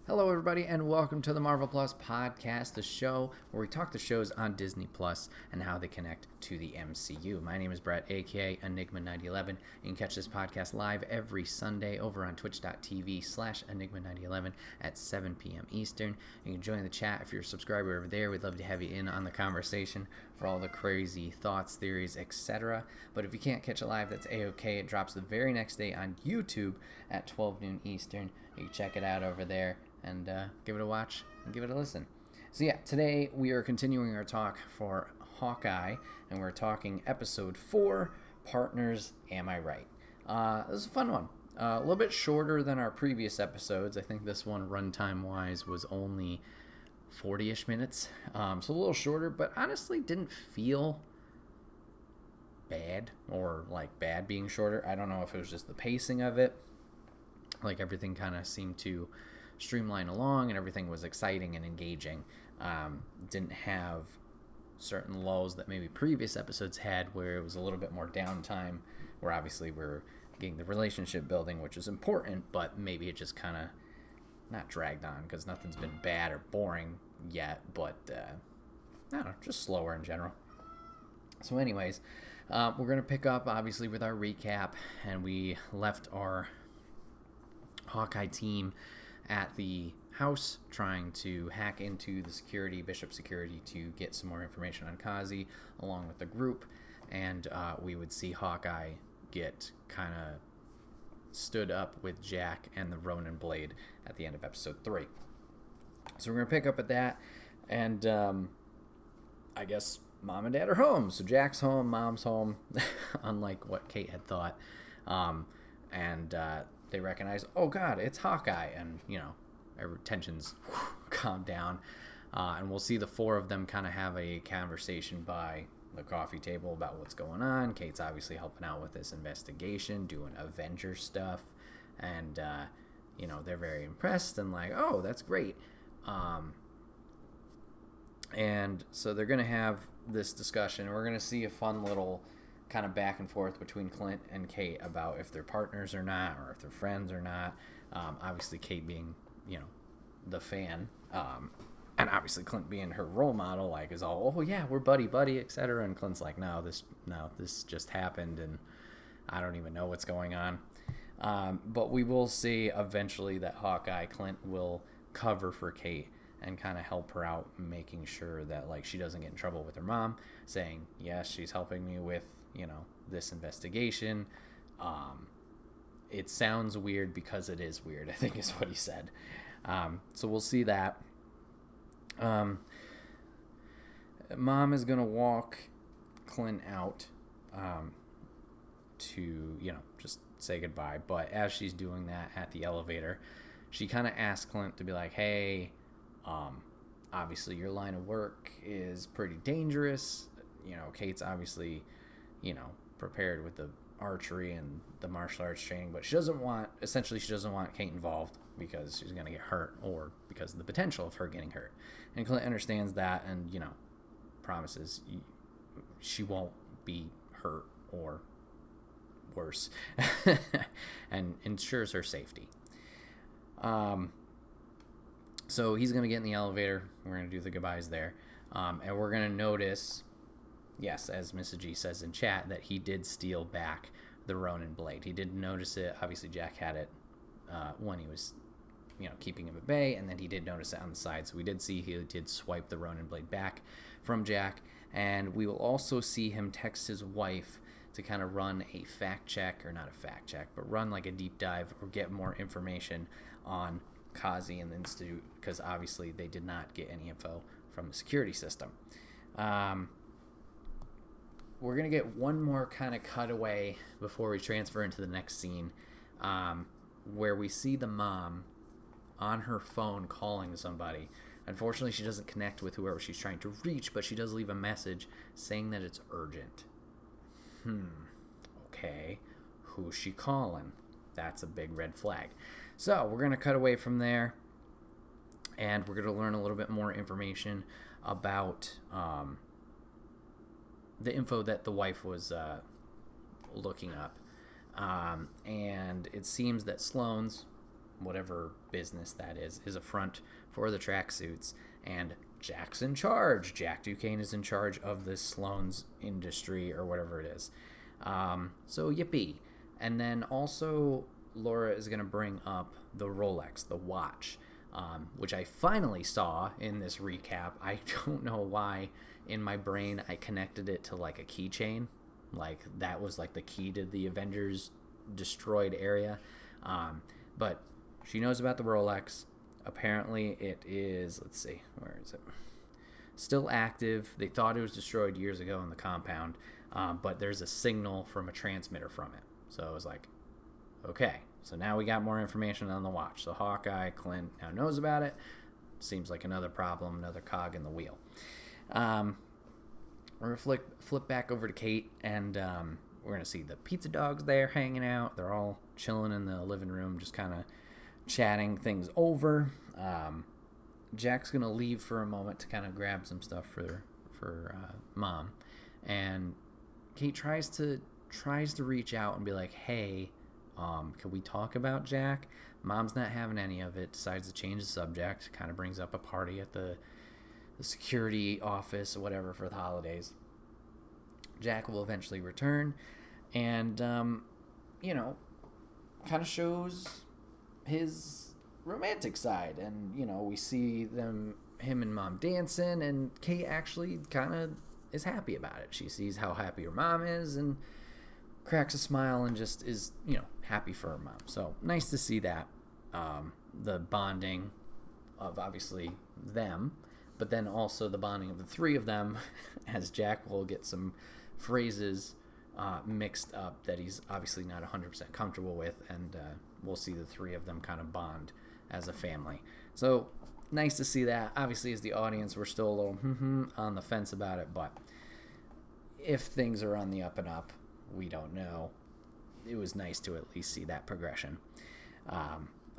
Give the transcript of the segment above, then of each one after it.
Hello, everybody, and welcome to the Marvel Plus podcast, the show where we talk the shows on Disney Plus and how they connect to the MCU. My name is Bret, aka Enigma9011. You can catch this podcast live every Sunday over on twitch.tv/Enigma9011 at 7 p.m. Eastern. You can join the chat if you're a subscriber over there. We'd love to have you in on the conversation for all the crazy thoughts, theories, etc. But if you can't catch it live, that's a-okay. It drops the very next day on YouTube at 12 noon Eastern. You can check it out over there and give it a watch and give it a listen. So yeah, today we are continuing our talk for Hawkeye, and we're talking episode 4, Partners, Am I Right? This is a fun one. A little bit shorter than our previous episodes. I think this one, runtime-wise, was only 40-ish minutes. So a little shorter, but honestly didn't feel bad, or like bad being shorter. I don't know if it was just the pacing of it. Like everything kind of seemed to streamline along and everything was exciting and engaging. Didn't have certain lulls that maybe previous episodes had, where it was a little bit more downtime, where obviously we're getting the relationship building, which is important, but maybe it just kind of not dragged on because nothing's been bad or boring yet, but I don't know, just slower in general. So anyways, we're going to pick up obviously with our recap, and we left our Hawkeye team at the house trying to hack into the Bishop security to get some more information on Kazi along with the group, and we would see Hawkeye get kind of stood up with Jack and the Ronin blade at the end of episode 3. So we're going to pick up at that, and I guess Mom and Dad are home. So Jack's home, Mom's home, unlike what Kate had thought. They recognize, oh God, it's Hawkeye, and tensions calm down, and we'll see the four of them kind of have a conversation by the coffee table about what's going on. Kate's obviously helping out with this investigation, doing Avenger stuff, and they're very impressed and like, oh, that's great. And so they're gonna have this discussion. We're gonna see a fun little kind of back and forth between Clint and Kate about if they're partners or not, or if they're friends or not. Obviously Kate being, the fan, and obviously Clint being her role model, like is all, oh yeah, we're buddy, etc. And Clint's like, no, this just happened, and I don't even know what's going on. But we will see eventually that Hawkeye, Clint, will cover for Kate and kind of help her out, making sure that like she doesn't get in trouble with her mom, saying, yes, she's helping me with this investigation. It sounds weird because it is weird, I think is what he said. So we'll see that. Mom is going to walk Clint out to, just say goodbye. But as she's doing that at the elevator, she kind of asks Clint to be like, hey, obviously your line of work is pretty dangerous. Kate's obviously prepared with the archery and the martial arts training, but she doesn't want Kate involved because she's going to get hurt, or because of the potential of her getting hurt. And Clint understands that and, promises she won't be hurt or worse and ensures her safety. So he's going to get in the elevator. We're going to do the goodbyes there. And we're going to notice, yes, as Mrs. G says in chat, that he did steal back the Ronin blade. He did notice it. Obviously, Jack had it when he was, keeping him at bay, and then he did notice it on the side. So we did see he did swipe the Ronin blade back from Jack, and we will also see him text his wife to kind of run a fact check, or not a fact check, but run like a deep dive or get more information on Kazi and the Institute, because obviously they did not get any info from the security system. We're going to get one more kind of cutaway before we transfer into the next scene, where we see the mom on her phone calling somebody. Unfortunately, she doesn't connect with whoever she's trying to reach, but she does leave a message saying that it's urgent. Okay, who's she calling? That's a big red flag. So we're going to cut away from there, and we're going to learn a little bit more information about the info that the wife was looking up. And it seems that Sloane's whatever business that is a front for the tracksuits, and Jack's in charge. Jack Duquesne is in charge of this Sloan's industry or whatever it is. So yippee. And then also Laura is going to bring up the Rolex, the watch, which I finally saw in this recap. I don't know why in my brain I connected it to like a keychain. Like that was like the key to the Avengers destroyed area. But she knows about the Rolex. Apparently it is, let's see, where is it? Still active. They thought it was destroyed years ago in the compound, but there's a signal from a transmitter from it. So it was like, okay, so now we got more information on the watch. So Hawkeye, Clint now knows about it. Seems like another problem, another cog in the wheel. We're going to flip back over to Kate, and we're going to see the pizza dogs there hanging out. They're all chilling in the living room, just kind of chatting things over. Jack's going to leave for a moment to kind of grab some stuff for Mom. And Kate tries to reach out and be like, hey, can we talk about Jack? Mom's not having any of it, decides to change the subject, kind of brings up a party at the security office or whatever for the holidays. Jack will eventually return and, kind of shows his romantic side. And, we see him and Mom dancing, and Kate actually kind of is happy about it. She sees how happy her mom is and cracks a smile and just is, happy for her mom. So nice to see that. The bonding of obviously them, but then also the bonding of the three of them, as Jack will get some phrases mixed up that he's obviously not 100% comfortable with, and we'll see the three of them kind of bond as a family. So nice to see that. Obviously, as the audience, we're still a little on the fence about it, but if things are on the up and up, we don't know. It was nice to at least see that progression.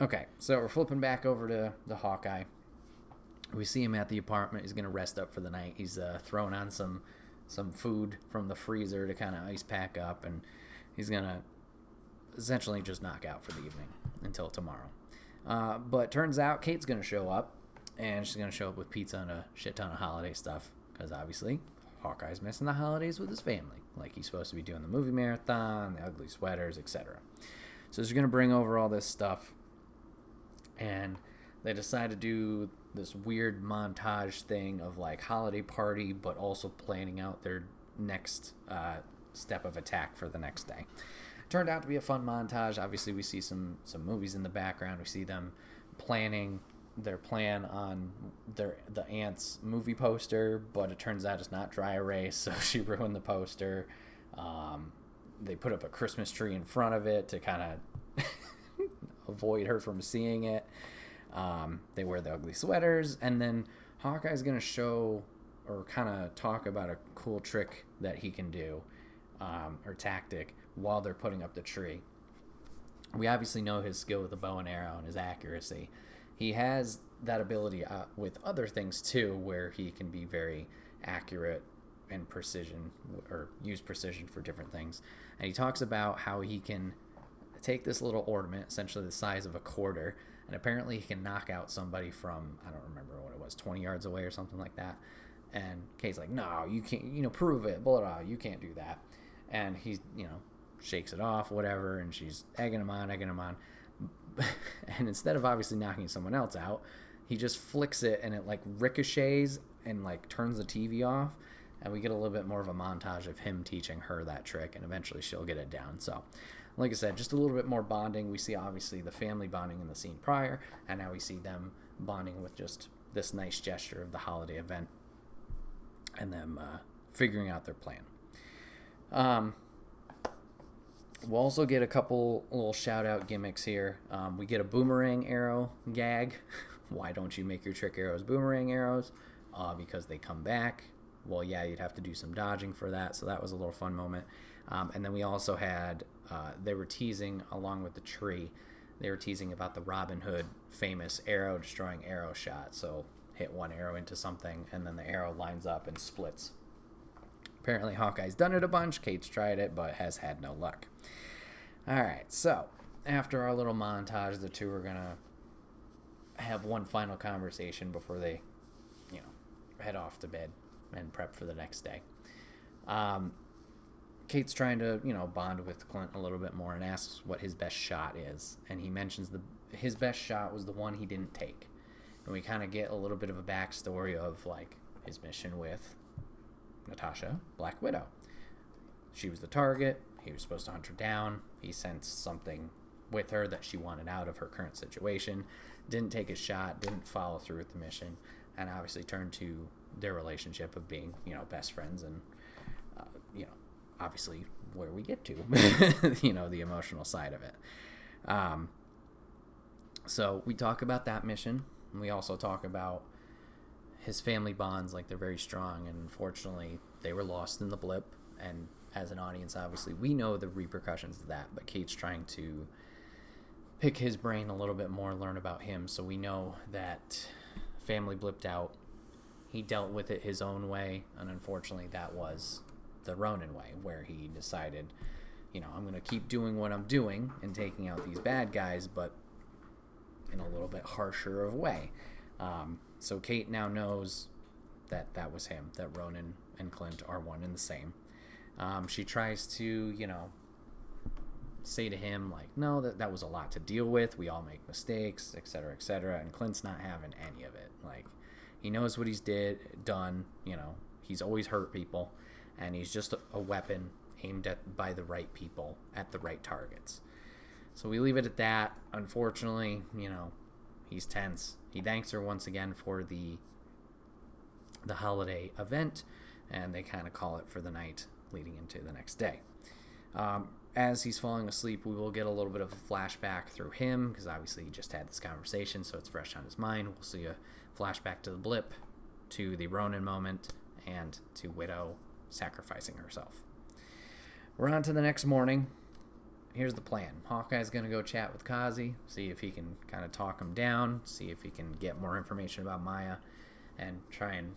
Okay, so we're flipping back over to the Hawkeye. We see him at the apartment. He's going to rest up for the night. He's throwing on some food from the freezer to kind of ice pack up, and he's going to essentially just knock out for the evening until tomorrow. But turns out Kate's going to show up, and she's going to show up with pizza and a shit ton of holiday stuff, because obviously Hawkeye's missing the holidays with his family, like he's supposed to be doing the movie marathon, the ugly sweaters, etc. So she's going to bring over all this stuff, and they decide to do this weird montage thing of like holiday party, but also planning out their next step of attack for the next day. Turned out to be a fun montage. Obviously, we see some movies in the background. We see them planning their plan on the aunt's movie poster, but it turns out it's not dry erase, so she ruined the poster. They put up a Christmas tree in front of it to kind of avoid her from seeing it. They wear the ugly sweaters, and then Hawkeye's going to show or kind of talk about a cool trick that he can do, or tactic, while they're putting up the tree. We obviously know his skill with the bow and arrow and his accuracy. He has that ability with other things too, where he can be very accurate and precision, or use precision for different things. And he talks about how he can take this little ornament, essentially the size of a quarter, and apparently he can knock out somebody from, I don't remember what it was, 20 yards away or something like that. And Kate's like, no, you can't, prove it, blah, blah, you can't do that. And he, shakes it off, whatever, and she's egging him on. And instead of obviously knocking someone else out, he just flicks it, and it like ricochets and like turns the TV off, and we get a little bit more of a montage of him teaching her that trick, and eventually she'll get it down. So like I said, just a little bit more bonding. We see obviously the family bonding in the scene prior, and now we see them bonding with just this nice gesture of the holiday event and them figuring out their plan. We'll also get a couple little shout-out gimmicks here. We get a boomerang arrow gag. Why don't you make your trick arrows boomerang arrows? Because they come back. Well, yeah, you'd have to do some dodging for that, so that was a little fun moment. And then we also had, they were teasing, along with the tree, they were teasing about the Robin Hood famous arrow-destroying arrow shot. So hit one arrow into something, and then the arrow lines up and splits. Apparently Hawkeye's done it a bunch. Kate's tried it, but has had no luck. All right, so after our little montage, the two are going to have one final conversation before they, head off to bed and prep for the next day. Kate's trying to, bond with Clint a little bit more and asks what his best shot is. And he mentions his best shot was the one he didn't take. And we kind of get a little bit of a backstory of, his mission with Natasha, Black Widow. She was the target. He was supposed to hunt her down. He sensed something with her that she wanted out of her current situation. Didn't take his shot. Didn't follow through with the mission. And obviously turned to their relationship of being, best friends and, obviously where we get to, the emotional side of it. So we talk about that mission. And we also talk about his family bonds, they're very strong. And unfortunately, they were lost in the blip. And as an audience, obviously, we know the repercussions of that. But Kate's trying to pick his brain a little bit more, learn about him. So we know that family blipped out. He dealt with it his own way. And unfortunately, that was the Ronin way, where he decided, I'm going to keep doing what I'm doing and taking out these bad guys, but in a little bit harsher of way. So Kate now knows that was him, that Ronin and Clint are one and the same. She tries to, say to him, no, that was a lot to deal with. We all make mistakes, etc., etc. And Clint's not having any of it. He knows what he's done. He's always hurt people. And he's just a weapon aimed at by the right people at the right targets. So we leave it at that. Unfortunately, he's tense. He thanks her once again for the holiday event, and they kind of call it for the night leading into the next day. As he's falling asleep, we will get a little bit of a flashback through him, because obviously he just had this conversation, so it's fresh on his mind. We'll see a flashback to the blip, to the Ronin moment, and to Widow sacrificing herself. We're on to the next morning. Here's the plan. Hawkeye's going to go chat with Kazi, see if he can kind of talk him down, see if he can get more information about Maya, and try and,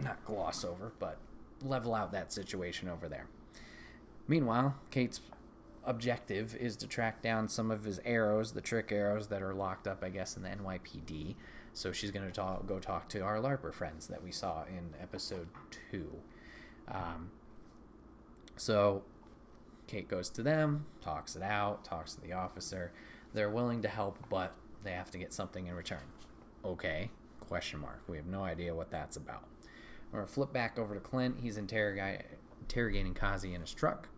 not gloss over, but level out that situation over there. Meanwhile, Kate's objective is to track down some of his arrows, the trick arrows that are locked up, I guess, in the NYPD. So she's going to go talk to our LARPer friends that we saw in episode 2. So Kate goes to them, talks it out, talks to the officer. They're willing to help, but they have to get something in return. Okay, question mark. We have no idea what that's about. We're going to flip back over to Clint. He's interrogating Kazi in his truck,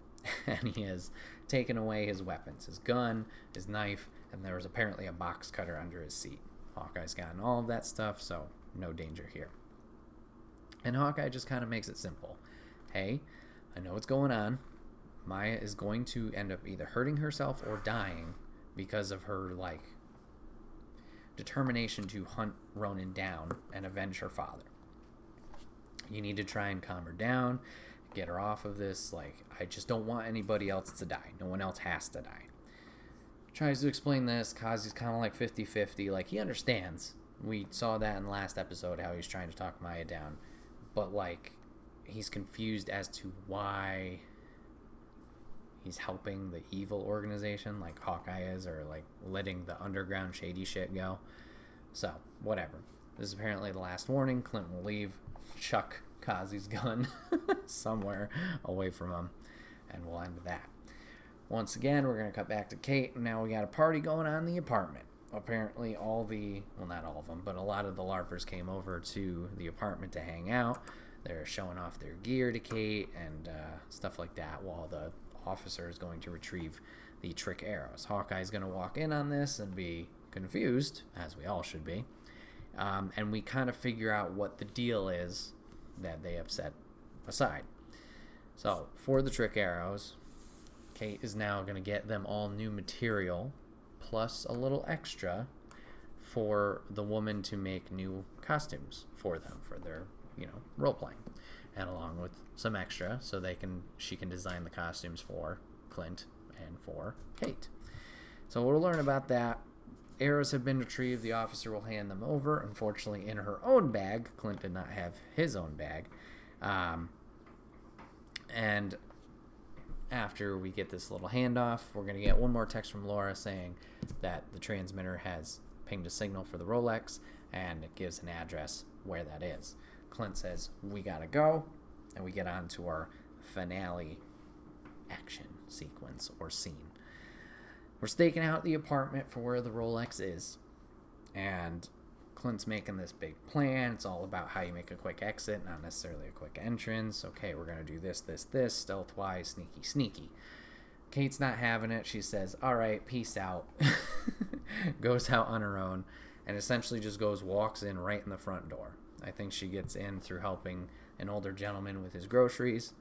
and he has taken away his weapons, his gun, his knife, and there was apparently a box cutter under his seat. Hawkeye's gotten all of that stuff, so no danger here. And Hawkeye just kind of makes it simple. Hey, I know what's going on. Maya is going to end up either hurting herself or dying because of her, determination to hunt Ronin down and avenge her father. You need to try and calm her down, get her off of this. I just don't want anybody else to die. No one else has to die. Tries to explain this. Kazi's kind of 50-50. He understands. We saw that in the last episode, how he's trying to talk Maya down. But, he's confused as to why he's helping the evil organization, like Hawkeye is, or, letting the underground shady shit go. So, whatever. This is apparently the last warning. Clint will leave, chuck Kazi's gun somewhere away from him, and we'll end with that. Once again, we're going to cut back to Kate, and now we got a party going on in the apartment. Apparently not all of them, but a lot of the LARPers came over to the apartment to hang out. They're showing off their gear to Kate and stuff like that, while the officer is going to retrieve the trick arrows. Hawkeye's going to walk in on this and be confused, as we all should be. And we kind of figure out what the deal is that they have set aside. So, for the trick arrows, Kate is now going to get them all new material, plus a little extra for the woman to make new costumes for them, for their, role-playing. And along with some extra, so she can design the costumes for Clint and for Kate. So we'll learn about that. Arrows have been retrieved. The officer will hand them over. Unfortunately, in her own bag. Clint did not have his own bag. And after we get this little handoff, we're going to get one more text from Laura saying that the transmitter has pinged a signal for the Rolex, and it gives an address where that is. Clint says, we got to go, and we get on to our finale action sequence or scene. We're staking out the apartment for where the Rolex is, and Clint's making this big plan. It's all about how you make a quick exit, not necessarily a quick entrance. Okay, we're going to do this, stealth-wise, sneaky. Kate's not having it. She says, all right, peace out. Goes out on her own, and essentially just walks in right in the front door. I think she gets in through helping an older gentleman with his groceries,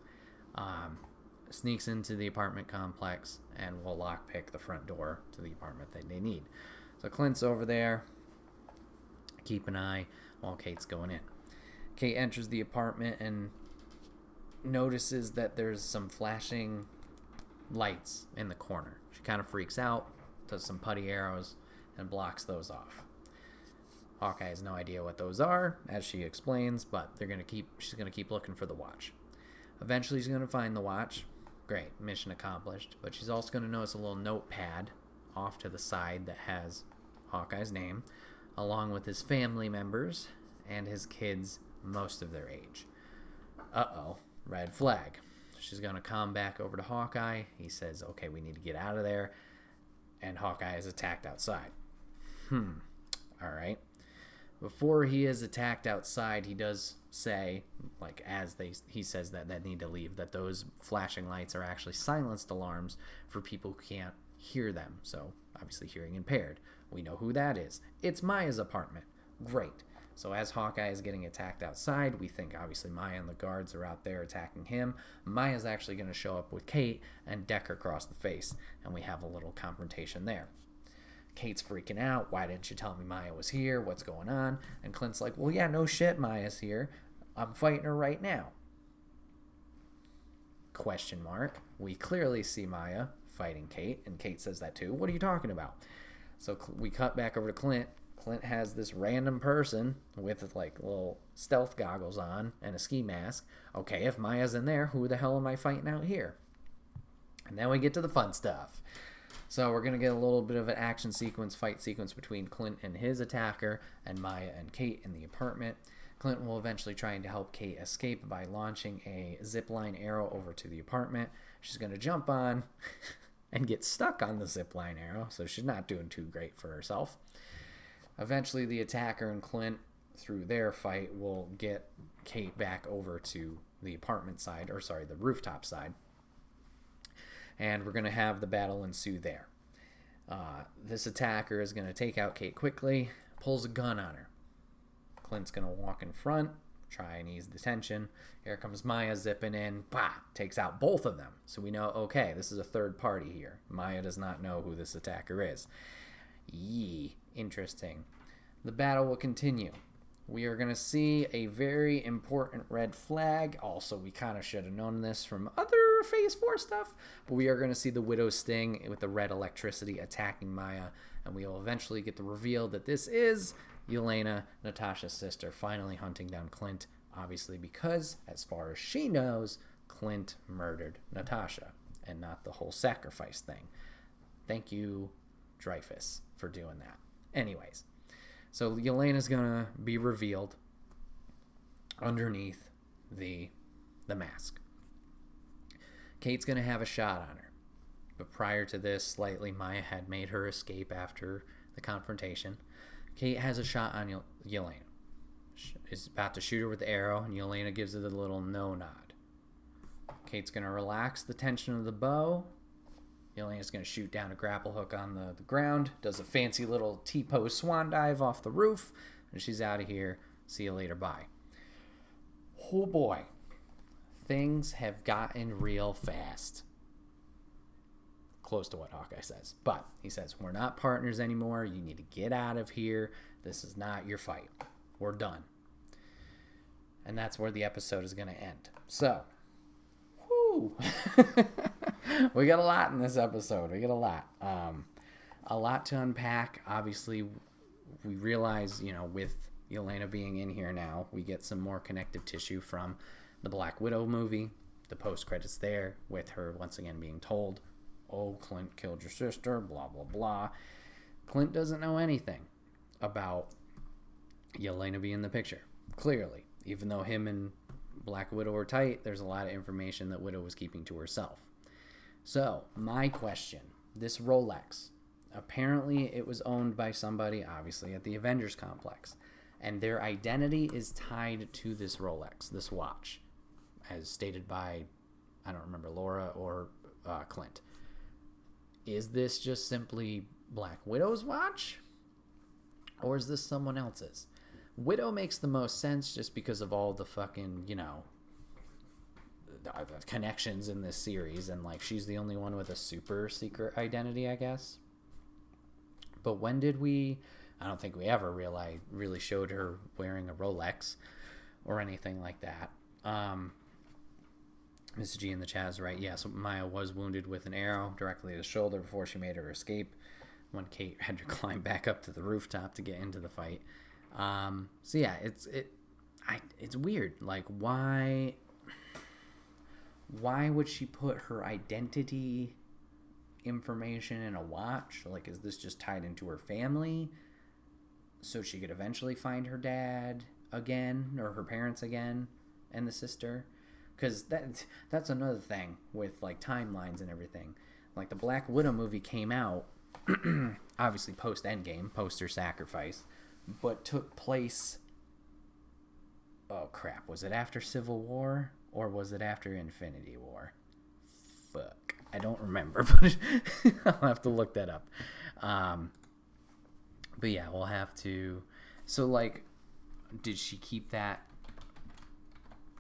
sneaks into the apartment complex, and will lockpick the front door to the apartment that they need. So Clint's over there. Keep an eye while Kate's going in. Kate enters the apartment and notices that there's some flashing lights in the corner. She kind of freaks out, does some putty arrows, and blocks those off. Hawkeye has no idea what those are, as she explains, but she's gonna keep looking for the watch. Eventually, she's gonna find the watch. Great, mission accomplished. But she's also gonna notice a little notepad off to the side that has Hawkeye's name, along with his family members and his kids, most of their age. Uh-oh, red flag. She's going to come back over to Hawkeye. He says, okay, we need to get out of there. And Hawkeye is attacked outside. All right. Before he is attacked outside, he does say, he says that they need to leave, that those flashing lights are actually silenced alarms for people who can't hear them. So, obviously hearing impaired. We know who that is. It's Maya's apartment. Great. So as Hawkeye is getting attacked outside, we think obviously Maya and the guards are out there attacking him. Maya's actually going to show up with Kate and deck her across the face, and we have a little confrontation there. Kate's freaking out. Why didn't you tell me Maya was here? What's going on? And Clint's like, well, yeah, no shit, Maya's here. I'm fighting her right now. Question mark. We clearly see Maya fighting Kate, and Kate says that too. What are you talking about? So we cut back over to Clint. Clint has this random person with like little stealth goggles on and a ski mask. Okay, if Maya's in there, who the hell am I fighting out here? And then we get to the fun stuff. So we're going to get a little bit of an action sequence, fight sequence between Clint and his attacker and Maya and Kate in the apartment. Clint will eventually try to help Kate escape by launching a zipline arrow over to the apartment. She's going to jump on and get stuck on the zipline arrow, so she's not doing too great for herself. Eventually, the attacker and Clint, through their fight, will get Kate back over to the apartment side, the rooftop side. And we're going to have the battle ensue there. This attacker is going to take out Kate quickly, pulls a gun on her. Clint's going to walk in front, try and ease the tension. Here comes Maya zipping in, takes out both of them. So we know, okay, this is a third party here. Maya does not know who this attacker is. Interesting. The battle will continue. We are going to see a very important red flag. Also, we kind of should have known this from other Phase 4 stuff. But we are going to see the Widow's Sting with the red electricity attacking Maya. And we will eventually get the reveal that this is Yelena, Natasha's sister, finally hunting down Clint. Obviously because, as far as she knows, Clint murdered Natasha and not the whole sacrifice thing. Thank you, Dreyfus, for doing that. Anyways, so Yelena's gonna be revealed underneath the mask. Kate's gonna have a shot on her, but prior to this, Maya had made her escape after the confrontation. Kate has a shot on Yelena. Is about to shoot her with the arrow, and Yelena gives it a little no nod. Kate's gonna relax the tension of the bow. Yelena's going to shoot down a grapple hook on the ground, does a fancy little T-pose swan dive off the roof, and she's out of here. See you later, bye. Oh boy. Things have gotten real fast. Close to what Hawkeye says. But he says, we're not partners anymore. You need to get out of here. This is not your fight. We're done. And that's where the episode is going to end. So, whoo. We got a lot in this episode. We got a lot to unpack. Obviously, we realize, with Yelena being in here now, we get some more connective tissue from the Black Widow movie. the post credits there with her once again being told, oh, Clint killed your sister, blah, blah, blah. Clint doesn't know anything about Yelena being in the picture, clearly. Even though him and Black Widow were tight, there's a lot of information that Widow was keeping to herself. So, my question, this Rolex, apparently it was owned by somebody, obviously, at the Avengers complex. And their identity is tied to this Rolex, this watch, as stated by, I don't remember, Laura or Clint. Is this just simply Black Widow's watch? Or is this someone else's? Widow makes the most sense just because of all the fucking, the connections in this series. And, like, she's the only one with a super secret identity, I guess. But when did we... I don't think we ever really showed her wearing a Rolex or anything like that. Mrs. G in the chat is right. Yes, Maya was wounded with an arrow directly to the shoulder before she made her escape when Kate had to climb back up to the rooftop to get into the fight. So yeah, it's weird. Like, why would she put her identity information in a watch? Like, is this just tied into her family so she could eventually find her dad again, or her parents again, and the sister? Because that's another thing with, like, timelines and everything. Like, the Black Widow movie came out obviously post Endgame, post her sacrifice, but took place, oh crap, was it after Civil War or was it after Infinity War? Fuck, I don't remember, but I'll have to look that up. But yeah, we'll have to. So, like, did she keep that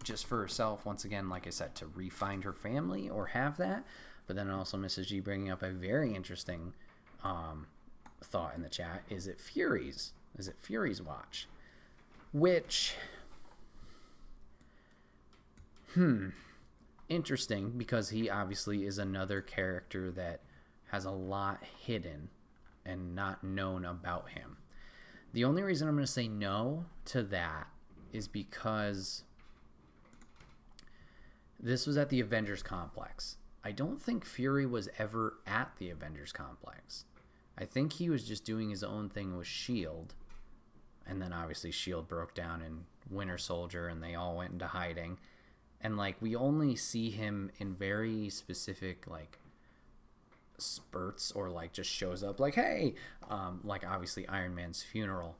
just for herself, once again, like I said, to re-find her family, or have that? But then also Mrs. G bringing up a very interesting thought in the chat. Is it Fury's watch? Which, interesting, because he obviously is another character that has a lot hidden and not known about him. The only reason I'm going to say no to that is because this was at the Avengers complex. I don't think Fury was ever at the Avengers complex. I think he was just doing his own thing with S.H.I.E.L.D. And then obviously S.H.I.E.L.D. broke down in Winter Soldier and they all went into hiding. And, like, we only see him in very specific, like, spurts, or, like, just shows up like, hey, like, obviously Iron Man's funeral.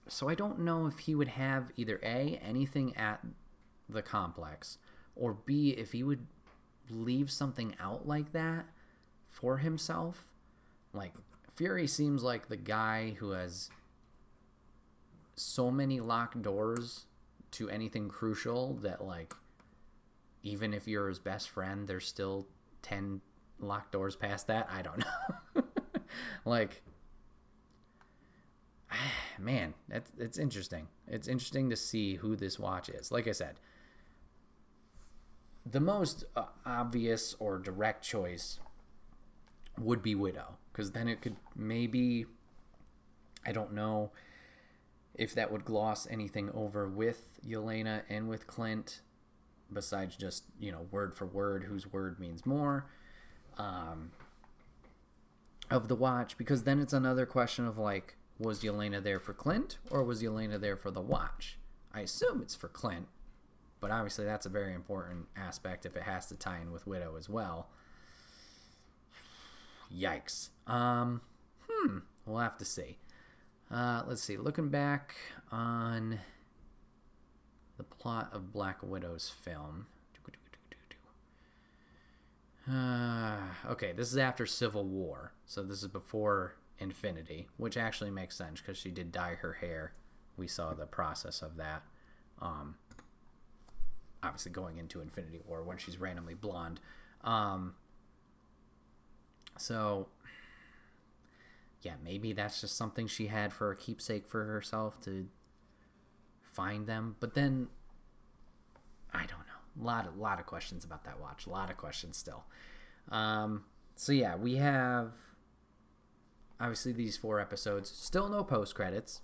So I don't know if he would have either A, anything at the complex, or B, if he would leave something out like that for himself. Like, Fury seems like the guy who has so many locked doors to anything crucial that, like, even if you're his best friend, there's still 10 locked doors past that. I don't know. Like, man, it's interesting. It's interesting to see who this watch is. Like I said, the most obvious or direct choice would be Widow, because then it could maybe, I don't know if that would gloss anything over with Yelena and with Clint, besides just, word for word, whose word means more, of the watch, because then it's another question of, like, was Yelena there for Clint, or was Yelena there for the watch? I assume it's for Clint, but obviously that's a very important aspect if it has to tie in with Widow as well. Yikes. We'll have to see. Let's see. Looking back on the plot of Black Widow's film. Okay, this is after Civil War, so this is before Infinity, which actually makes sense because she did dye her hair. We saw the process of that. Obviously going into Infinity War when she's randomly blonde. So, yeah, maybe that's just something she had for a keepsake for herself to find them. But then, I don't know. A lot of questions about that watch. A lot of questions still. So, yeah, we have, obviously, these 4 episodes. Still no post-credits.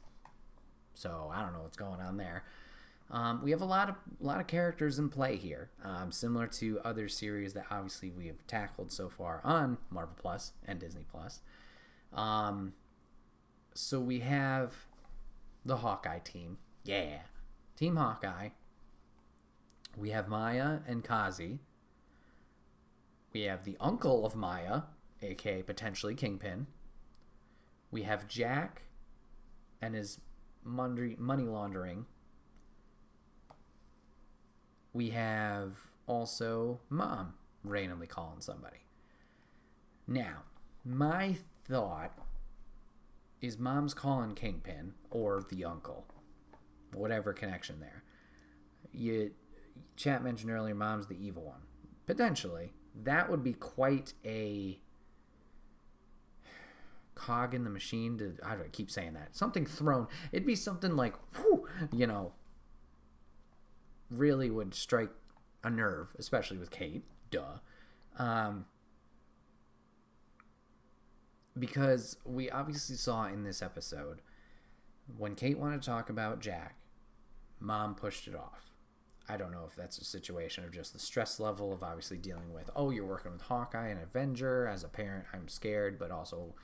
So, I don't know what's going on there. We have a lot of characters in play here, similar to other series that obviously we have tackled so far on Marvel Plus and Disney Plus. So we have the Hawkeye team. Yeah. Team Hawkeye. We have Maya and Kazi. We have the uncle of Maya, aka potentially Kingpin. We have Jack and his money laundering. We have also Mom randomly calling somebody. Now, my thought is Mom's calling Kingpin or the uncle. Whatever connection there. Chat mentioned earlier Mom's the evil one. Potentially. That would be quite a cog in the machine to, I don't keep saying that. Something thrown. It'd be something like, whew, really would strike a nerve, especially with Kate. Duh. Because we obviously saw in this episode, when Kate wanted to talk about Jack, Mom pushed it off. I don't know if that's a situation of just the stress level of obviously dealing with, you're working with Hawkeye and Avenger. As a parent, I'm scared, but also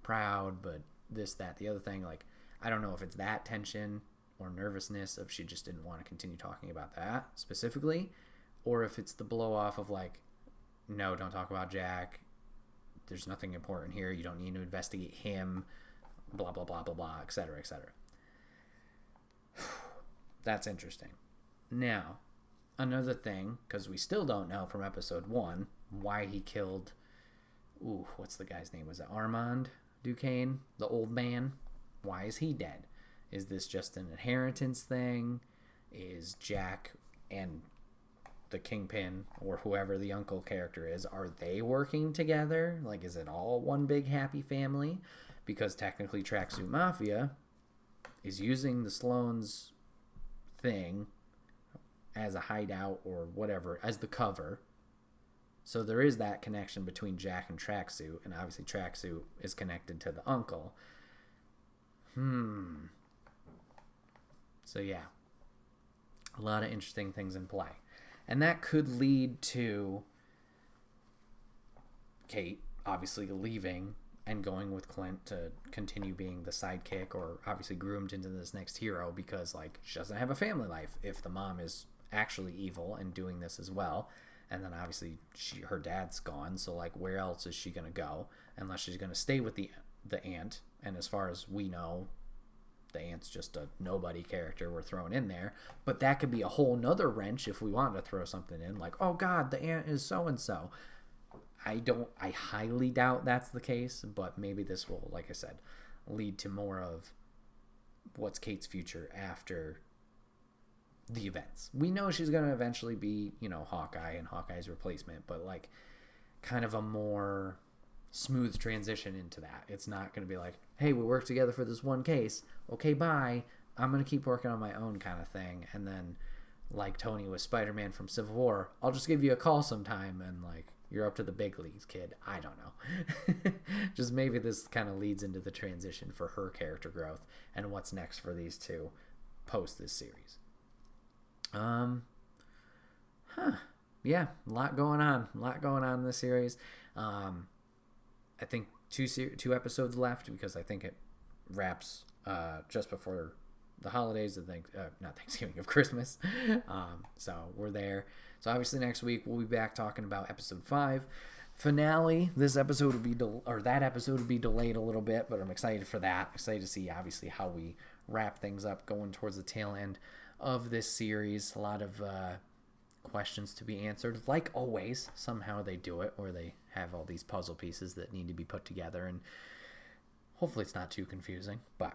proud, but this, that, the other thing. Like, I don't know if it's that tension or nervousness of she just didn't want to continue talking about that specifically, or if it's the blow off of like, no, don't talk about Jack. There's nothing important here. You don't need to investigate him, blah, blah, blah, blah, blah, et cetera, et cetera. That's interesting. Now, another thing, because we still don't know from episode 1 why he killed, what's the guy's name? Was it Armand Duquesne, the old man? Why is he dead? Is this just an inheritance thing? Is Jack and the Kingpin or whoever the uncle character is, are they working together? Like, is it all one big happy family? Because technically Tracksuit Mafia is using the Sloan's thing as a hideout or whatever, as the cover. So there is that connection between Jack and Tracksuit, and obviously Tracksuit is connected to the uncle. So yeah, a lot of interesting things in play. And that could lead to Kate obviously leaving and going with Clint to continue being the sidekick, or obviously groomed into this next hero, because like she doesn't have a family life if the mom is actually evil and doing this as well. And then obviously her dad's gone, so like where else is she gonna go unless she's gonna stay with the aunt? And as far as we know, the aunt's just a nobody character we're throwing in there. But that could be a whole nother wrench if we wanted to throw something in, like, oh god, the aunt is so and so. I highly doubt that's the case, but maybe this will, like I said, lead to more of what's Kate's future after the events. We know she's going to eventually be, Hawkeye and Hawkeye's replacement, but like kind of a more smooth transition into that. It's not going to be like, hey, we worked together for this one case. Okay, bye. I'm going to keep working on my own kind of thing. And then like Tony with Spider-Man from Civil War, I'll just give you a call sometime and like, you're up to the big leagues, kid. I don't know. Just maybe this kind of leads into the transition for her character growth and what's next for these two post this series. Yeah, a lot going on in this series. I think two episodes left, because I think it wraps just before the holidays of not Thanksgiving, of Christmas. So we're there. So obviously next week we'll be back talking about episode 5 finale. This episode will be that episode will be delayed a little bit, but I'm excited for that. Excited to see obviously how we wrap things up going towards the tail end of this series. A lot of questions to be answered, like always. Somehow they do it, or they have all these puzzle pieces that need to be put together, and hopefully it's not too confusing. But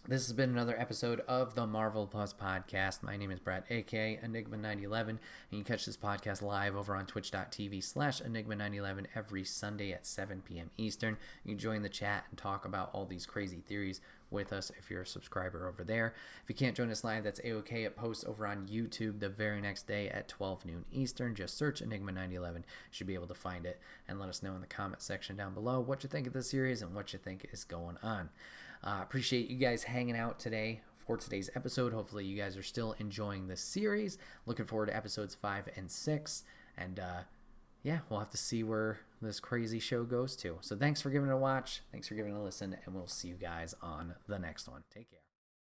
this has been another episode of the Marvel Plus Podcast. My name is Bret, aka Enigma911, and you catch this podcast live over on twitch.tv/Enigma911 every Sunday at 7 p.m. Eastern. You can join the chat and talk about all these crazy theories with us if you're a subscriber over there. If you can't join us live, that's A-OK. It posts over on YouTube the very next day at 12 noon Eastern. Just search Enigma911. You should be able to find it, and let us know in the comment section down below what you think of the series and what you think is going on. Appreciate you guys hanging out today for today's episode. Hopefully you guys are still enjoying this series. Looking forward to episodes 5 and 6. And yeah, we'll have to see where this crazy show goes to. So thanks for giving it a watch. Thanks for giving it a listen. And we'll see you guys on the next one. Take care.